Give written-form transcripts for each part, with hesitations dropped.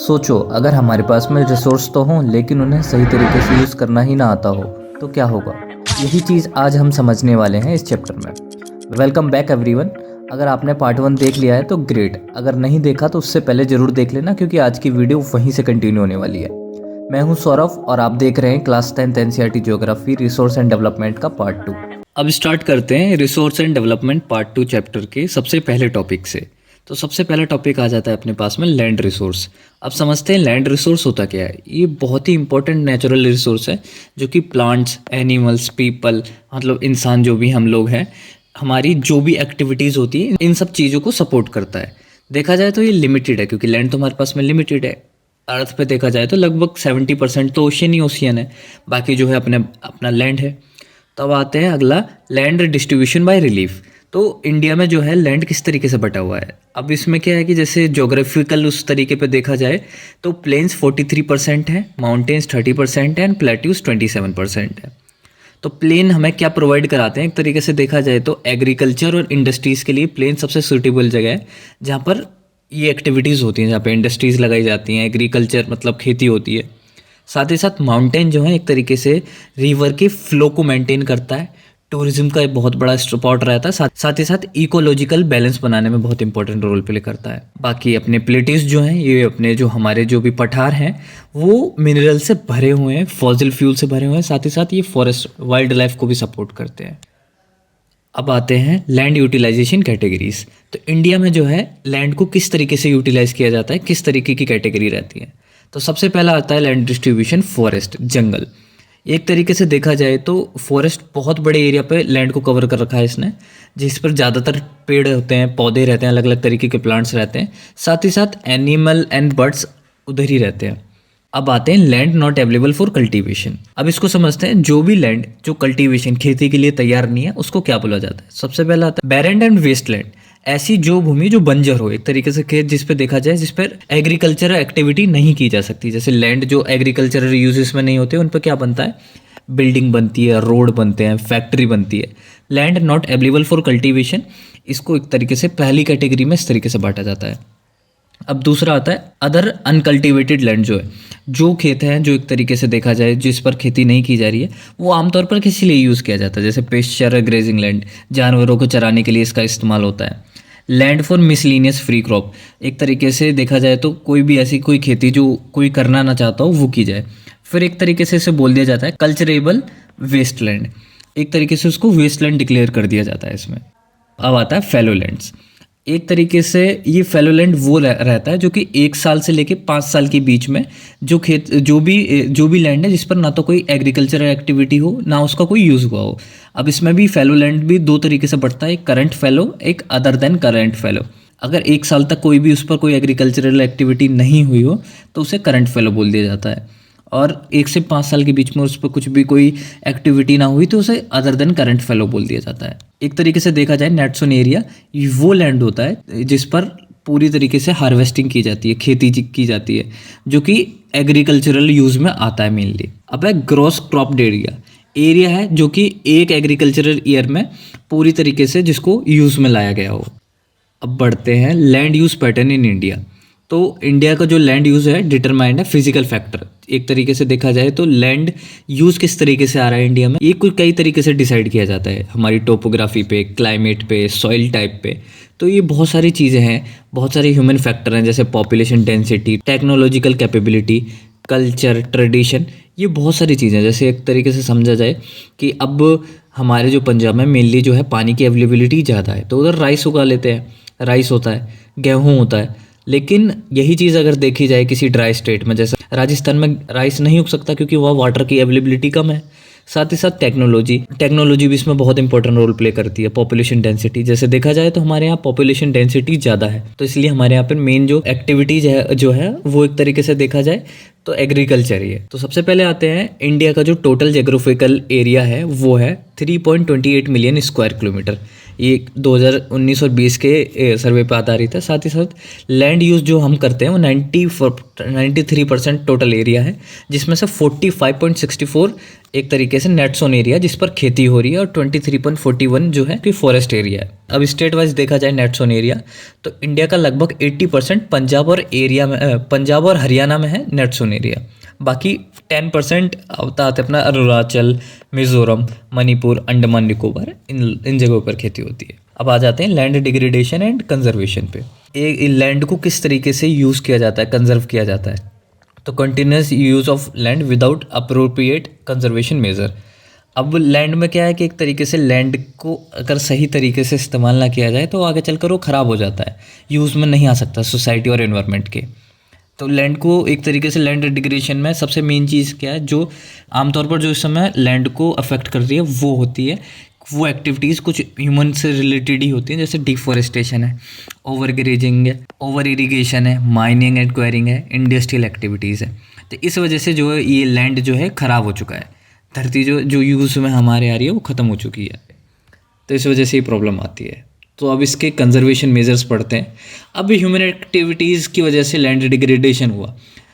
सोचो, अगर हमारे पास में रिसोर्स तो हों लेकिन उन्हें सही तरीके से यूज़ करना ही ना आता हो तो क्या होगा। यही चीज़ आज हम समझने वाले हैं इस चैप्टर में। Welcome back everyone. अगर आपने पार्ट 1 देख लिया है तो ग्रेट, अगर नहीं देखा तो उससे पहले ज़रूर देख लेना क्योंकि आज की वीडियो वहीं से कंटिन्यू होने वाली है। मैं हूं सौरभ और आप देख रहे हैं class 10th NCERT geography resource and development का पार्ट 2। अब स्टार्ट करते हैं resource and development part 2 chapter के सबसे पहले टॉपिक से। तो सबसे पहला टॉपिक आ जाता है अपने पास में लैंड रिसोर्स। अब समझते हैं लैंड रिसोर्स होता क्या है। ये बहुत ही इंपॉर्टेंट नेचुरल रिसोर्स है जो कि प्लांट्स, एनिमल्स, पीपल, मतलब इंसान जो भी हम लोग हैं, हमारी जो भी एक्टिविटीज़ होती है इन सब चीज़ों को सपोर्ट करता है। देखा जाए तो ये लिमिटेड है क्योंकि लैंड तो हमारे पास में लिमिटेड है। अर्थ पे देखा जाए तो लगभग 70% तो ओशियन ही ओशियन है, बाकी जो है अपना लैंड है। तब आते हैं अगला, लैंड डिस्ट्रीब्यूशन बाय रिलीफ। तो इंडिया में जो है लैंड किस तरीके से बटा हुआ है। अब इसमें क्या है कि जैसे ज्योग्राफिकल उस तरीके पे देखा जाए तो प्लेन्स 43% है, माउंटेन्स 30% है एंड प्लेट्यूज 27% है। तो प्लेन हमें क्या प्रोवाइड कराते हैं, एक तरीके से देखा जाए तो एग्रीकल्चर और इंडस्ट्रीज़ के लिए प्लेन सबसे सूटेबल जगह है जहाँ पर ये एक्टिविटीज़ होती हैं, जहाँ पे इंडस्ट्रीज़ लगाई जाती हैं, एग्रीकल्चर मतलब खेती होती है। साथ ही साथ माउंटेन जो है एक तरीके से रिवर के फ्लो को मेंटेन करता है, टूरिज्म का एक बहुत बड़ा सपोर्ट रहता है, साथ ही साथ इकोलॉजिकल बैलेंस बनाने में बहुत इंपॉर्टेंट रोल प्ले करता है। बाकी अपने प्लेटिस जो हैं, ये अपने जो हमारे जो भी पठार हैं वो मिनरल से भरे हुए हैं, फॉसिल फ्यूल से भरे हुए हैं, साथ ही साथ ये फॉरेस्ट वाइल्ड लाइफ को भी सपोर्ट करते हैं। अब आते हैं लैंड यूटिलाइजेशन कैटेगरीज। तो इंडिया में जो है लैंड को किस तरीके से यूटिलाइज किया जाता है, किस तरीके की कैटेगरी रहती है। तो सबसे पहला आता है लैंड डिस्ट्रीब्यूशन, फॉरेस्ट, जंगल। एक तरीके से देखा जाए तो फॉरेस्ट बहुत बड़े एरिया पे लैंड को कवर कर रखा है इसने, जिस पर ज़्यादातर पेड़ होते हैं, पौधे रहते हैं, अलग अलग तरीके के प्लांट्स रहते हैं, साथ ही साथ एनिमल एंड बर्ड्स उधर ही रहते हैं। अब आते हैं land not available for cultivation. अब इसको समझते हैं, जो भी लैंड जो कल्टीवेशन खेती के लिए तैयार नहीं है उसको क्या बोला जाता है। सबसे पहला आता है बैरन एंड वेस्ट लैंड। ऐसी जो भूमि जो बंजर हो, एक तरीके से खेत जिस पे देखा जाए जिस पर एग्रीकल्चरल एक्टिविटी नहीं की जा सकती। जैसे लैंड जो एग्रीकल्चरल यूजेस में नहीं होते उन पर क्या बनता है, बिल्डिंग बनती है, रोड बनते हैं, फैक्ट्री बनती है। Land not available for cultivation, इसको एक तरीके से पहली कैटेगरी में इस तरीके से बांटा जाता है। अब दूसरा आता है अदर अनकल्टिवेटेड लैंड, जो है जो खेत हैं जो एक तरीके से देखा जाए जिस पर खेती नहीं की जा रही है, वो आमतौर पर किसी लिए यूज़ किया जाता है। जैसे पेस्चर ग्रेजिंग लैंड, जानवरों को चराने के लिए इसका इस्तेमाल होता है। Land for miscellaneous free crop, एक तरीके से देखा जाए तो कोई भी ऐसी कोई खेती जो कोई करना ना चाहता हो वो की जाए। फिर एक तरीके से इसे बोल दिया जाता है कल्चरेबल वेस्ट लैंड, एक तरीके से उसको वेस्ट लैंड डिक्लेयर कर दिया जाता है इसमें। अब आता है फैलो लैंड्स। एक तरीके से ये फैलो लैंड वो रहता है जो कि 1 साल से लेके 5 साल के बीच में जो खेत जो भी लैंड है जिस पर ना तो कोई एग्रीकल्चरल एक्टिविटी हो ना उसका कोई यूज़ हुआ हो। अब इसमें भी फैलो लैंड भी 2 तरीके से बढ़ता है, एक करंट फैलो, एक अदर देन करंट फैलो। अगर 1 साल तक कोई भी उस पर कोई एग्रीकल्चरल एक्टिविटी नहीं हुई हो तो उसे करंट फैलो बोल दिया जाता है, और 1 से 5 साल के बीच में उस पर कुछ भी कोई एक्टिविटी ना हुई तो उसे अदर देन करंट फैलो बोल दिया जाता है। एक तरीके से देखा जाए नेट्सोन एरिया वो लैंड होता है जिस पर पूरी तरीके से हार्वेस्टिंग की जाती है, खेती की जाती है, जो कि एग्रीकल्चरल यूज़ में आता है मेनली। अब है ग्रॉस क्रॉप्ड एरिया, एरिया है जो कि एक एग्रीकल्चरल ईयर में पूरी तरीके से जिसको यूज़ में लाया गया हो। अब बढ़ते हैं land use pattern in India. तो इंडिया का जो लैंड यूज़ है डिटरमाइंड है फिजिकल फैक्टर। एक तरीके से देखा जाए तो लैंड यूज़ किस तरीके से आ रहा है इंडिया में, ये कई तरीके से डिसाइड किया जाता है, हमारी टोपोग्राफी पे, क्लाइमेट पे, सॉइल टाइप पे। तो ये बहुत सारी चीज़ें हैं, बहुत सारे ह्यूमन फैक्टर हैं जैसे population density, technological capability, culture, tradition, ये बहुत सारी चीज़ें। जैसे एक तरीके से समझा जाए कि अब हमारे जो पंजाब में मेनली जो है पानी की अवेलेबिलिटी ज़्यादा है तो उधर राइस उगा लेते हैं, राइस होता है, गेहूँ होता है। लेकिन यही चीज़ अगर देखी जाए किसी ड्राई स्टेट में, जैसे राजस्थान में राइस नहीं उग सकता क्योंकि वहाँ वाटर की अवेलेबिलिटी कम है। साथ ही साथ टेक्नोलॉजी भी इसमें बहुत इंपॉर्टेंट रोल प्ले करती है। पॉपुलेशन डेंसिटी, जैसे देखा जाए तो हमारे यहाँ पॉपुलेशन डेंसिटी ज़्यादा है तो इसलिए हमारे यहाँ पर मेन जो एक्टिविटीज़ है जो है वो एक तरीके से देखा जाए तो एग्रीकल्चर ही है। तो सबसे पहले आते हैं इंडिया का जो टोटल जोग्राफिकल एरिया है वो है 3.28 मिलियन स्क्वायर किलोमीटर। ये 2019 और 20 के सर्वे पर आधारित है। साथ ही साथ लैंड यूज़ जो हम करते हैं वो 93% टोटल एरिया है, जिसमें से 45.64 एक तरीके से नेट सोन एरिया जिस पर खेती हो रही है, और 23.41 जो है कि फॉरेस्ट एरिया है। अब स्टेट वाइज देखा जाए नेट सोन एरिया, तो इंडिया का लगभग 80% पंजाब और हरियाणा में है नेट सोन एरिया। बाकी 10% आते अपना अरुणाचल, मिजोरम, मणिपुर, अंडमान निकोबार, इन जगहों पर खेती होती है। अब आ जाते हैं लैंड डिग्रेडेशन एंड कंजर्वेशन पे। लैंड को किस तरीके से यूज़ किया जाता है, कंजर्व किया जाता है। तो continuous use of land without appropriate conservation measure. अब लैंड में क्या है कि एक तरीके से लैंड को अगर सही तरीके से इस्तेमाल ना किया जाए तो आगे चलकर वो ख़राब हो जाता है, यूज़ में नहीं आ सकता सोसाइटी और एनवायरनमेंट के। तो लैंड को एक तरीके से लैंड डिग्रेडेशन में सबसे मेन चीज़ क्या है जो आमतौर पर जो इस समय लैंड को अफेक्ट कर रही है वो होती है, वो एक्टिविटीज़ कुछ ह्यूमन से रिलेटेड ही होती हैं, जैसे डिफॉरेस्टेशन है, ओवर ग्रेजिंग है, ओवर इरिगेशन है, माइनिंग एंड क्वेरिंग है, इंडस्ट्रियल एक्टिविटीज़ है। तो इस वजह से जो है ये लैंड जो है ख़राब हो चुका है, धरती जो यूज़ में हमारे आ रही है वो ख़त्म हो चुकी है। तो इस वजह से ये प्रॉब्लम आती है। तो अब इसके कंजर्वेशन मेजर्स पढ़ते हैं। अब ह्यूमन एक्टिविटीज़ की वजह से लैंड डिग्रेडेशन हुआ,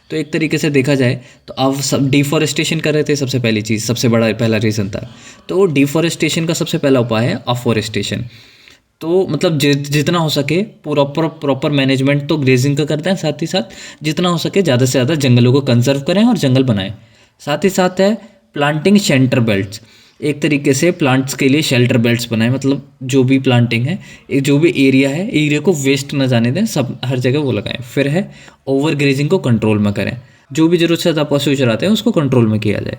तो एक तरीके से देखा जाए तो अब सब डिफॉरेस्टेशन कर रहे थे, सबसे पहली चीज़, सबसे बड़ा पहला रीज़न था। तो डिफॉरेस्टेशन का सबसे पहला उपाय है अफॉरेस्टेशन। तो मतलब जितना हो सके प्रॉपर मैनेजमेंट तो ग्रेजिंग का करते हैं, साथ ही साथ जितना हो सके ज़्यादा से ज़्यादा जंगलों को कंजर्व करें और जंगल बनाएं। साथ ही साथ है प्लांटिंग शेल्टर बेल्ट्स, एक तरीके से प्लांट्स के लिए शेल्टर बेल्ट्स बनाएं, मतलब जो भी प्लांटिंग है, जो भी एरिया है, एरिया को वेस्ट ना जाने दें, सब हर जगह वो लगाएं। फिर है ओवर ग्रेजिंग को कंट्रोल में करें, जो भी ज़रूरत से ज़्यादा पशु चराते हैं उसको कंट्रोल में किया जाए।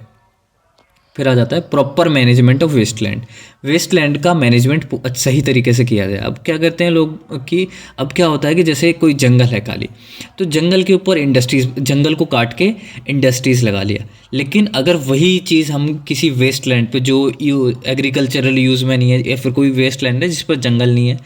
फिर आ जाता है proper management of wasteland. Wasteland का मैनेजमेंट सही तरीके से किया जाए। अब क्या करते हैं लोग कि अब क्या होता है कि जैसे कोई जंगल है खाली, तो जंगल के ऊपर इंडस्ट्रीज, जंगल को काट के इंडस्ट्रीज़ लगा लिया। लेकिन अगर वही चीज़ हम किसी वेस्टलैंड पे जो एग्रीकल्चरल यूज़ में नहीं है, या फिर कोई वेस्टलैंड है जिस पर जंगल नहीं है,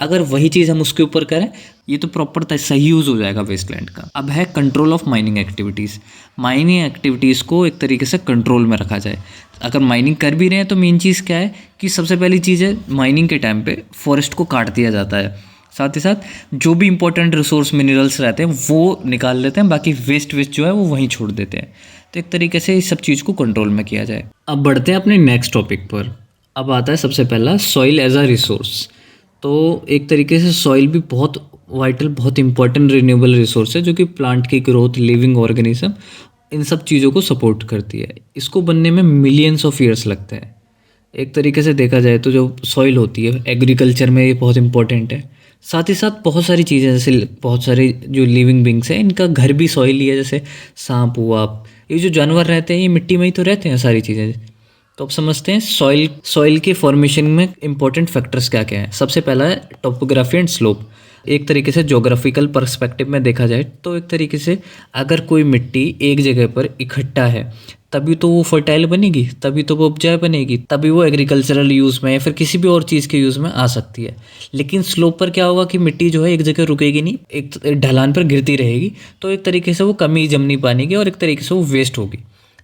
अगर वही चीज़ हम उसके ऊपर करें, ये तो प्रॉपर सही यूज़ हो जाएगा वेस्टलैंड का। अब है control of mining activities. Mining activities को एक तरीके से कंट्रोल में रखा जाए। अगर माइनिंग कर भी रहे हैं तो मेन चीज़ क्या है कि सबसे पहली चीज़ है माइनिंग के टाइम पे फॉरेस्ट को काट दिया जाता है। साथ ही साथ जो भी इंपॉर्टेंट रिसोर्स मिनरल्स रहते हैं वो निकाल लेते हैं, बाकी वेस्ट जो है वो वहीं छोड़ देते हैं। तो एक तरीके से इस सब चीज़ को कंट्रोल में किया जाए। अब बढ़ते हैं अपने नेक्स्ट टॉपिक पर। अब आता है सबसे पहला सॉइल एज अ रिसोर्स। तो एक तरीके से सॉइल भी बहुत वाइटल, बहुत इंपॉर्टेंट रिन्यूएबल रिसोर्स है जो कि प्लांट की ग्रोथ, लिविंग ऑर्गेनिज्म, इन सब चीज़ों को सपोर्ट करती है। इसको बनने में मिलियंस ऑफ ईयर्स लगते हैं। एक तरीके से देखा जाए तो जो सॉइल होती है एग्रीकल्चर में ये बहुत इंपॉर्टेंट है। साथ ही साथ बहुत सारी चीज़ें, जैसे बहुत सारे जो लिविंग बींग्स हैं इनका घर भी सॉइल ही है, जैसे सांप हुआ, ये जो जानवर रहते हैं ये मिट्टी में ही तो रहते हैं सारी चीज़ें। तो अब समझते हैं सॉइल के फॉर्मेशन में इंपॉर्टेंट फैक्टर्स क्या क्या हैं। सबसे पहला है टोपोग्राफी एंड स्लोप। एक तरीके से ज्योग्राफिकल पर्सपेक्टिव में देखा जाए तो एक तरीके से अगर कोई मिट्टी एक जगह पर इकट्ठा है तभी तो वो फर्टाइल बनेगी, तभी तो वो उपजाऊ बनेगी, तभी वो एग्रीकल्चरल यूज़ में या फिर किसी भी और चीज़ के यूज़ में आ सकती है। लेकिन स्लोप पर क्या होगा कि मिट्टी जो है एक जगह रुकेगी नहीं, एक ढलान पर गिरती रहेगी, तो एक तरीके से वो कमी जम नहीं पाएगी और एक तरीके से वो वेस्ट होगी।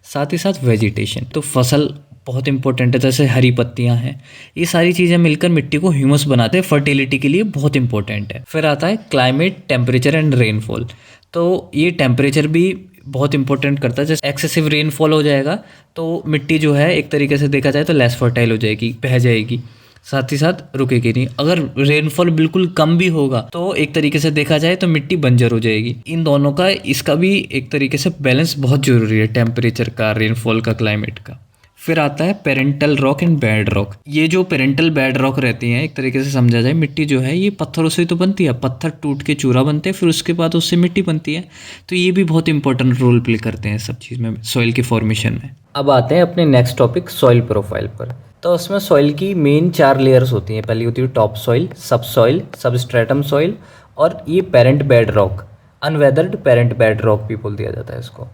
साथ ही साथ वेजिटेशन, तो फसल बहुत इंपॉर्टेंट है, जैसे हरी पत्तियां हैं, ये सारी चीज़ें मिलकर मिट्टी को ह्यूमस बनाते हैं, फर्टिलिटी के लिए बहुत इंपॉर्टेंट है। फिर आता है क्लाइमेट, टेम्परेचर एंड रेनफॉल। तो ये टेम्परेचर भी बहुत इंपॉर्टेंट करता है। जैसे एक्सेसिव रेनफॉल हो जाएगा तो मिट्टी जो है एक तरीके से देखा जाए तो लेस फर्टाइल हो जाएगी, बह जाएगी, साथ ही साथ रुकेगी नहीं। अगर रेनफॉल बिल्कुल कम भी होगा तो एक तरीके से देखा जाए तो मिट्टी बंजर हो जाएगी। इन दोनों का, इसका भी एक तरीके से बैलेंस बहुत ज़रूरी है, टेम्परेचर का, रेनफॉल का, क्लाइमेट का। फिर आता है parental rock and bed rock. ये जो पेरेंटल बेड रॉक रहती हैं, एक तरीके से समझा जाए मिट्टी जो है ये पत्थरों से तो बनती है, पत्थर टूट के चूरा बनते हैं, फिर उसके बाद उससे मिट्टी बनती है। तो ये भी बहुत इंपॉर्टेंट रोल प्ले करते हैं सब चीज़ में, सॉइल के फॉर्मेशन में। अब आते हैं अपने नेक्स्ट टॉपिक सॉइल प्रोफाइल पर। तो उसमें सॉइल की मेन 4 लेयर्स होती हैं। पहली होती है top soil, sub soil, substratum soil, और ये parent bed rock, unweathered parent bed rock भी बोल दिया जाता है इसको।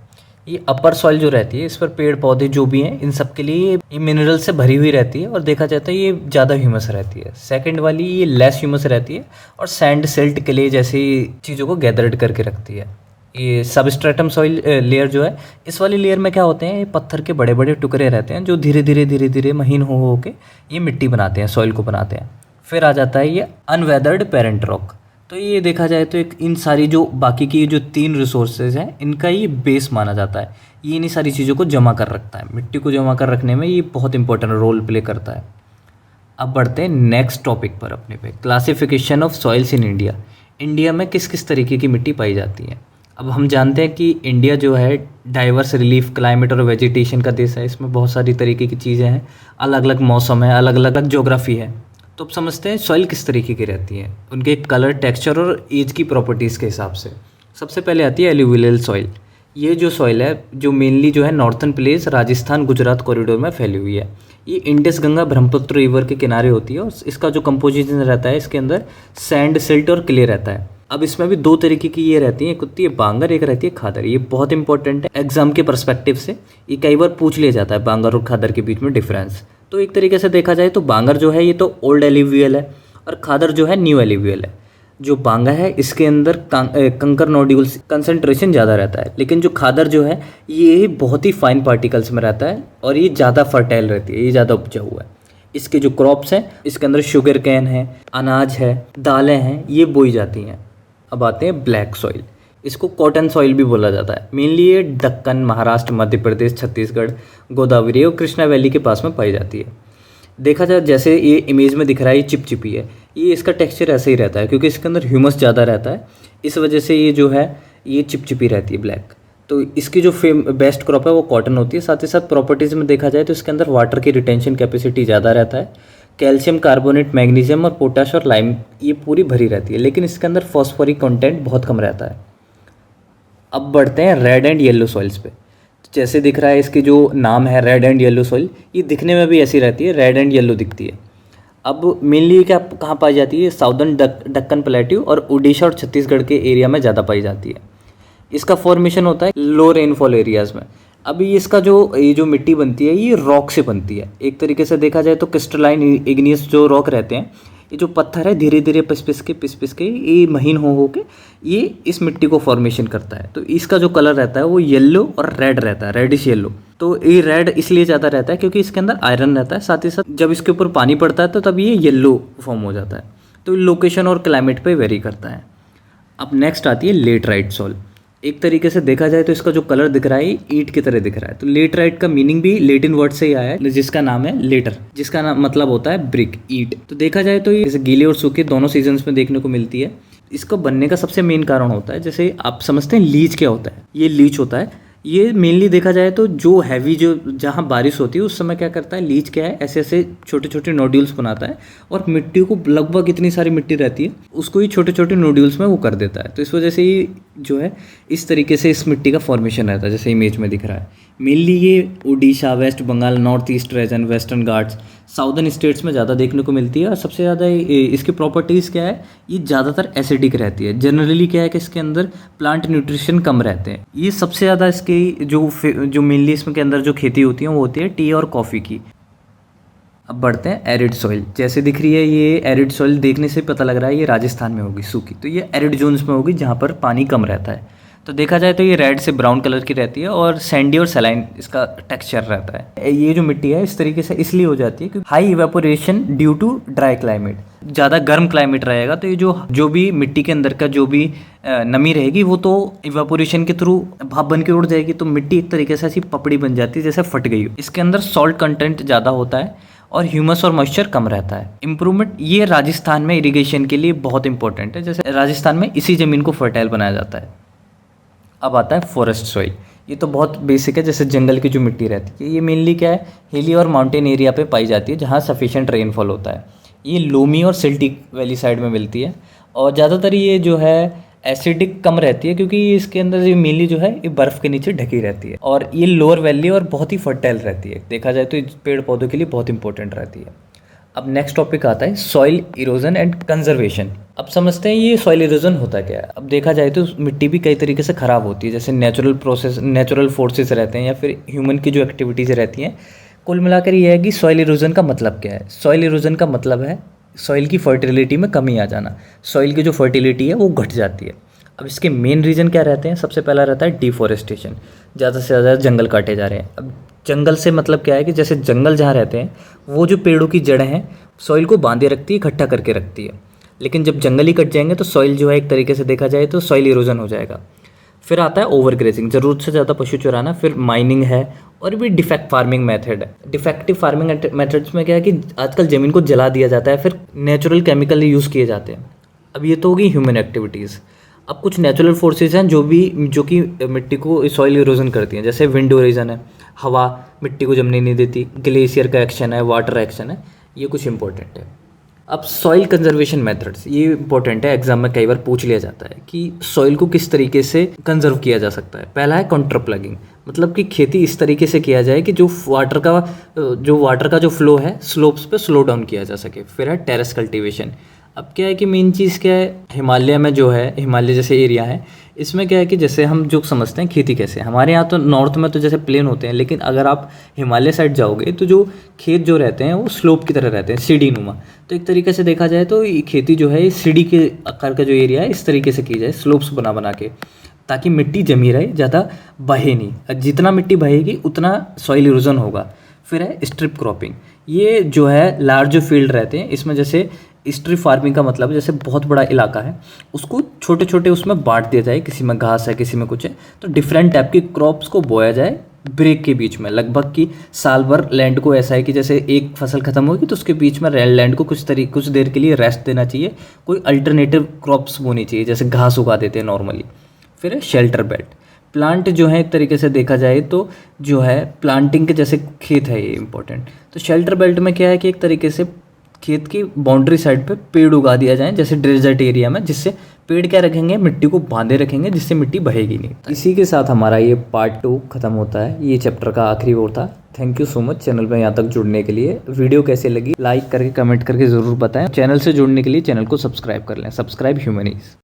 ये अपर सॉइल जो रहती है, इस पर पेड़ पौधे जो भी हैं इन सब के लिए ये मिनरल से भरी हुई रहती है और देखा जाता है ये ज़्यादा ह्यूमस रहती है। सेकंड वाली ये लेस ह्यूमस रहती है और सैंड, सिल्ट, क्ले जैसी चीज़ों को गैदर्ड करके रखती है। ये सबस्ट्रेटम सॉइल लेयर जो है, इस वाली लेयर में क्या होते हैं, ये पत्थर के बड़े बड़े टुकड़े रहते हैं जो धीरे धीरे महीन हो के ये मिट्टी बनाते हैं, सॉइल को बनाते हैं। फिर आ जाता है ये अनवेदर्ड पेरेंट रॉक। तो ये देखा जाए तो एक इन सारी जो बाकी की जो 3 रिसोर्सेज हैं इनका ये बेस माना जाता है। ये इन्हीं सारी चीज़ों को जमा कर रखता है, मिट्टी को जमा कर रखने में ये बहुत इंपॉर्टेंट रोल प्ले करता है। अब बढ़ते हैं नेक्स्ट टॉपिक पर अपने पे, classification of soils in India. India में किस किस तरीके की मिट्टी पाई जाती है। अब हम जानते हैं कि इंडिया जो है डाइवर्स रिलीफ क्लाइमेट और वेजिटेशन का देश है। इसमें बहुत सारी तरीके की चीज़ें हैं, अलग अलग मौसम है, अलग अलग ज्योग्राफी है। तो अब समझते हैं सॉइल किस तरीके की रहती है, उनके कलर, टेक्सचर और एज की प्रॉपर्टीज़ के हिसाब से। सबसे पहले आती है एल्यूवियल सॉइल। ये जो सॉइल है जो मेनली जो है northern place, Rajasthan, Gujarat corridor में फैली हुई है। ये इंडस गंगा ब्रह्मपुत्र रिवर के किनारे होती है और इसका जो कंपोजिशन रहता है इसके अंदर सैंड, सिल्ट और क्ले रहता है। अब इसमें भी 2 तरीके की ये रहती है, एक होती है बांगर, एक रहती है खादर। ये बहुत इंपॉर्टेंट है एग्जाम के पर्सपेक्टिव से, ये कई बार पूछ लिया जाता है बांगर और खादर के बीच में डिफरेंस। तो एक तरीके से देखा जाए तो बांगर जो है ये तो ओल्ड एलिवियल है और खादर जो है न्यू एलिवियल है। जो बांगा है इसके अंदर कंकर नोड्यूल्स कंसंट्रेशन ज़्यादा रहता है, लेकिन जो खादर जो है ये बहुत ही फाइन पार्टिकल्स में रहता है और ये ज़्यादा फर्टाइल रहती है, ये ज़्यादा उपजाऊ है। इसके जो क्रॉप्स हैं इसके अंदर शुगर कैन है, अनाज है, दालें हैं, ये बोई जाती हैं। अब आते हैं ब्लैक सॉइल। इसको कॉटन सॉइल भी बोला जाता है। मेनली ये दक्कन, महाराष्ट्र, मध्य प्रदेश, छत्तीसगढ़, गोदावरी और कृष्णा वैली के पास में पाई जाती है। देखा जाए जैसे ये इमेज में दिख रहा है ये चिपचिपी है, ये इसका टेक्सचर ऐसे ही रहता है क्योंकि इसके अंदर ह्यूमस ज़्यादा रहता है, इस वजह से ये जो है ये चिपचिपी रहती है ब्लैक। तो इसकी जो बेस्ट क्रॉप है वो कॉटन होती है। साथ ही साथ प्रॉपर्टीज़ में देखा जाए तो इसके अंदर वाटर की रिटेंशन कैपेसिटी ज़्यादा रहता है, कैल्शियम कार्बोनेट, मैग्नीशियम और पोटाश और लाइम ये पूरी भरी रहती है, लेकिन इसके अंदर फॉस्फोरिक कंटेंट बहुत कम रहता है। अब बढ़ते हैं रेड एंड येलो सॉइल्स पे। जैसे दिख रहा है इसकी जो नाम है रेड एंड येलो सॉइल, ये दिखने में भी ऐसी रहती है, रेड एंड येलो दिखती है। अब मेनली क्या कहाँ पाई जाती है, साउदर्न दक्कन प्लेट्यू और उड़ीसा और छत्तीसगढ़ के एरिया में ज़्यादा पाई जाती है। इसका फॉर्मेशन होता है लो रेनफॉल एरियाज़ में। अभी इसका जो ये जो मिट्टी बनती है ये रॉक से बनती है। एक तरीके से देखा जाए तो क्रिस्टलाइन इग्नियस जो रॉक रहते हैं, ये जो पत्थर है धीरे धीरे पिस पिस के ये महीन हो के ये इस मिट्टी को फॉर्मेशन करता है। तो इसका जो कलर रहता है वो येलो और रेड रहता है, रेडिश येलो। तो ये रेड इसलिए ज़्यादा रहता है क्योंकि इसके अंदर आयरन रहता है, साथ ही साथ जब इसके ऊपर पानी पड़ता है तो तब ये येलो फॉर्म हो जाता है। तो लोकेशन और क्लाइमेट पे वेरी करता है। अब नेक्स्ट आती है लेटराइट सॉइल। एक तरीके से देखा जाए तो इसका जो कलर दिख रहा है ईंट की तरह दिख रहा है। तो लेटराइट का मीनिंग भी लेटिन वर्ड से ही आया है जिसका नाम है लेटर, जिसका नाम मतलब होता है ब्रिक, ईंट। तो देखा जाए तो ये जैसे गीले और सूखे दोनों सीजन्स में देखने को मिलती है। इसको बनने का सबसे मेन कारण होता है, जैसे आप समझते हैं लीच क्या होता है, ये लीच होता है। ये मेनली देखा जाए तो जो हैवी जो जहाँ बारिश होती है उस समय क्या करता है, लीच क्या है ऐसे ऐसे छोटे छोटे नोड्यूल्स बनाता है और मिट्टी को लगभग इतनी सारी मिट्टी रहती है उसको ही छोटे छोटे नोड्यूल्स में वो कर देता है। तो इस वजह से ये जो है इस तरीके से इस मिट्टी का फॉर्मेशन रहता है जैसे इमेज में दिख रहा है। मेनली ये Orissa, West Bengal, North East region, Western Ghats, southern states में ज़्यादा देखने को मिलती है। और सबसे ज़्यादा इसकी प्रॉपर्टीज़ क्या है, ये ज़्यादातर एसिडिक रहती है। जनरली क्या है कि इसके अंदर प्लांट न्यूट्रिशन कम रहते हैं। ये सबसे ज़्यादा इसकी जो मेनली इसमें के अंदर जो खेती होती है वो होती है टी और कॉफ़ी की। अब बढ़ते हैं एरिड सॉइल। जैसे दिख रही है ये एरिड सॉइल, देखने से पता लग रहा है ये राजस्थान में होगी सूखी, तो ये एरिड जोन्स में होगी जहाँ पर पानी कम रहता है। तो देखा जाए तो ये रेड से ब्राउन कलर की रहती है और सैंडी और सलाइन इसका टेक्सचर रहता है। ये जो मिट्टी है इस तरीके से इसलिए हो जाती है क्योंकि high evaporation due to dry climate, ज़्यादा गर्म क्लाइमेट रहेगा तो ये जो भी मिट्टी के अंदर का जो भी नमी रहेगी वो तो इवेपोरेशन के थ्रू भाप बन के उड़ जाएगी। तो मिट्टी एक तरीके से ऐसी पपड़ी बन जाती है जैसे फट गई हो। इसके अंदर सॉल्ट कंटेंट ज़्यादा होता है और ह्यूमस और मॉइस्चर कम रहता है। इम्प्रूवमेंट ये राजस्थान में इरिगेशन के लिए बहुत इंपॉर्टेंट है, जैसे राजस्थान में इसी ज़मीन को फर्टाइल बनाया जाता है। अब आता है फॉरेस्ट सॉइल। ये तो बहुत बेसिक है, जैसे जंगल की जो मिट्टी रहती है ये मेनली क्या है, हिली और माउंटेन एरिया पे पाई जाती है जहाँ सफिशिएंट रेनफॉल होता है। ये लोमी और सिल्टिक वैली साइड में मिलती है और ज़्यादातर ये जो है एसिडिक कम रहती है क्योंकि इसके अंदर ये मेनली जो है ये बर्फ़ के नीचे ढकी रहती है। और ये लोअर वैली और बहुत ही फर्टाइल रहती है, देखा जाए तो ये पेड़ पौधों के लिए बहुत इंपॉर्टेंट रहती है। अब नेक्स्ट टॉपिक आता है सॉइल इरोजन एंड कंजर्वेशन। अब समझते हैं ये सॉइल इरोजन होता क्या है। अब देखा जाए तो मिट्टी भी कई तरीके से ख़राब होती है, जैसे नेचुरल फोर्सेस रहते हैं या फिर ह्यूमन की जो एक्टिविटीज़ रहती हैं। कुल मिलाकर ये है कि सॉइल इरोजन का मतलब क्या है। सॉइल इरोजन का मतलब है सॉइल की फर्टिलिटी में कमी आ जाना, सॉइल की जो फर्टिलिटी है वो घट जाती है। अब इसके मेन रीज़न क्या रहते हैं, सबसे पहला रहता है डिफॉरेस्टेशन, ज़्यादा से ज़्यादा जंगल काटे जा रहे हैं। अब जंगल से मतलब क्या है कि जैसे जंगल जहाँ रहते हैं वो जो पेड़ों की जड़ें हैं सॉइल को बांधे रखती है, इकट्ठा करके रखती है। लेकिन जब जंगल ही कट जाएंगे तो सॉइल जो है एक तरीके से देखा जाए तो सॉइल इरोजन हो जाएगा। फिर आता है ओवर ग्रेजिंग, ज़रूरत से ज़्यादा पशु चराना। फिर माइनिंग है और भी डिफेक्ट फार्मिंग मेथड है। डिफेक्टिव फार्मिंग मेथड्स में क्या है कि आजकल ज़मीन को जला दिया जाता है, फिर नेचुरल केमिकल यूज़ किए जाते हैं। अब ये तो होगी ह्यूमन एक्टिविटीज़। अब कुछ नेचुरल फोर्सेस हैं जो कि मिट्टी को सॉइल इरोजन करती हैं, जैसे विंड इरोजन है, हवा मिट्टी को जमने नहीं देती, ग्लेशियर का एक्शन है, वाटर एक्शन है, ये कुछ इंपॉर्टेंट है। अब सॉइल कंजर्वेशन मेथड्स, ये इंपॉर्टेंट है, एग्जाम में कई बार पूछ लिया जाता है कि सॉइल को किस तरीके से कंजर्व किया जा सकता है। पहला है काउंटर प्लगिंग, मतलब कि खेती इस तरीके से किया जाए कि जो वाटर का जो फ्लो है स्लोप्स पे स्लो डाउन किया जा सके। फिर है टेरेस कल्टीवेशन। अब क्या है कि मेन चीज़ क्या है, हिमालय में जो है, हिमालय जैसे एरिया है, इसमें क्या है कि जैसे हम जो समझते हैं खेती कैसे, हमारे यहाँ तो नॉर्थ में तो जैसे प्लेन होते हैं, लेकिन अगर आप हिमालय साइड जाओगे तो जो खेत जो रहते हैं वो स्लोप की तरह रहते हैं, सीढ़ी नुमा। तो एक तरीके से देखा जाए तो ये खेती जो है सीढ़ी के आकार का जो एरिया है इस तरीके से की जाए, स्लोप्स बना बना के, ताकि मिट्टी जमी रहे, ज़्यादा बहे नहीं। जितना मिट्टी बहेगी उतना सॉइल इरोजन होगा। फिर है स्ट्रिप क्रॉपिंग, ये जो है लार्ज फील्ड रहते हैं, इसमें जैसे स्ट्रिप फार्मिंग का मतलब जैसे बहुत बड़ा इलाका है उसको छोटे छोटे उसमें बांट दिया जाए, किसी में घास है किसी में कुछ है, तो डिफरेंट टाइप की क्रॉप्स को बोया जाए ब्रेक के बीच में। लगभग कि साल भर लैंड को ऐसा है कि जैसे एक फसल खत्म होगी तो उसके बीच में लैंड को कुछ देर के लिए रेस्ट देना चाहिए, कोई अल्टरनेटिव क्रॉप्स बोनी चाहिए, जैसे घास उगा देते हैं नॉर्मली। फिर है शेल्टर बेल्ट, प्लांट जो है एक तरीके से देखा जाए तो जो है प्लांटिंग के जैसे खेत है ये इंपॉर्टेंट। तो शेल्टर बेल्ट में क्या है कि एक तरीके से खेत की बाउंड्री साइड पे पेड़ उगा दिया जाए, जैसे डेजर्ट एरिया में, जिससे पेड़ क्या रखेंगे, मिट्टी को बांधे रखेंगे, जिससे मिट्टी बहेगी नहीं। इसी के साथ हमारा ये पार्ट 2 खत्म होता है, ये चैप्टर का आखिरी वो था। Thank you so much channel पे यहाँ तक जुड़ने के लिए। वीडियो कैसे लगी लाइक करके कमेंट करके ज़रूर बताएं। चैनल से जुड़ने के लिए चैनल को सब्सक्राइब कर लें, सब्सक्राइब ह्यूमनीज।